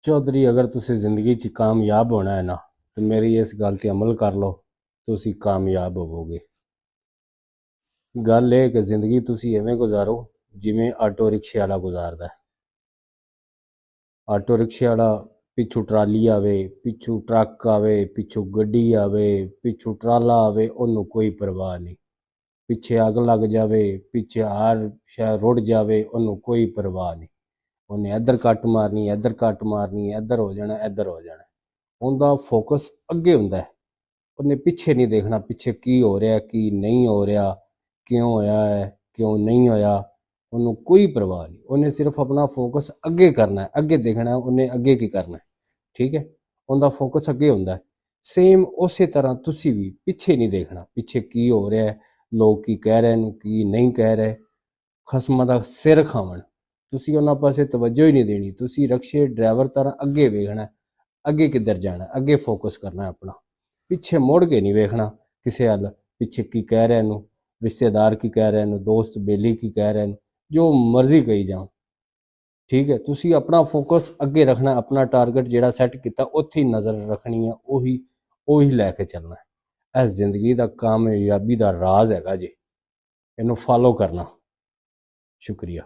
चौधरी अगर तुसी ज़िंदगी च कामयाब होना है ना तो मेरी इस गल ते अमल कर लो, तुसी कामयाब होवोगे। गल है कि ज़िंदगी तुसी एवें गुजारो जिमें आटो रिक्शे वाला गुजारदा है। आटो रिक्शे वाला पिछू ट्राली आवे, पिछू ट्रक आवे, पिछू गड्डी आवे, पिछू ट्राला आवे, ओनू कोई परवाह नहीं। पिछे अग लग जावे, पिछे हर शै रुड़ जावे, ओनू कोई परवाह नहीं। उन्हें इधर कट मारनी, इधर कट मारनी, इधर हो जाना, इधर हो जाना। उनका फोकस अगे हुंदा है। उन्हें पिछे नहीं देखना, पिछे की हो रहा की नहीं हो रहा, क्यों होया है क्यों नहीं होया, उन्होंने कोई परवाह नहीं। उन्हें सिर्फ अपना फोकस अगे करना है, अगे देखना है, उन्हें अगे की करना है। ठीक है, उनका फोकस अगे हुंदा है। सेम उस तरह तुसी भी पिछे नहीं देखना, पिछे की हो रहा है, लोग की कह रहे हैं की नहीं कह रहे, खसमां दा सिर खावन। तुसी उन्हां पासे तवज्जो ही नहीं देनी, तुसी रक्शे ड्राइवर तरह अगे वेखना है, अगे किधर जाना, अगे फोकस करना है अपना। पिछे मुड़ के नहीं वेखना किसी हल, पिछे की कह रहे हैं, रिश्तेदार की कह रहे हैं, दोस्त बेली की कह रहे हैं, जो मर्जी कही जाओ। ठीक है, तुसी अपना फोकस अगे रखना, अपना टारगेट जिहड़ा सैट किया उत्थे ही नज़र रखनी है, ਉਹੀ ਲੈ ਕੇ ਚੱਲਣਾ ਹੈ। ਇਸ ਜ਼ਿੰਦਗੀ ਦਾ ਕਾਮਯਾਬੀ ਦਾ ਰਾਜ਼ ਹੈਗਾ ਜੀ, ਇਹਨੂੰ ਫਾਲੋ ਕਰਨਾ। शुक्रिया।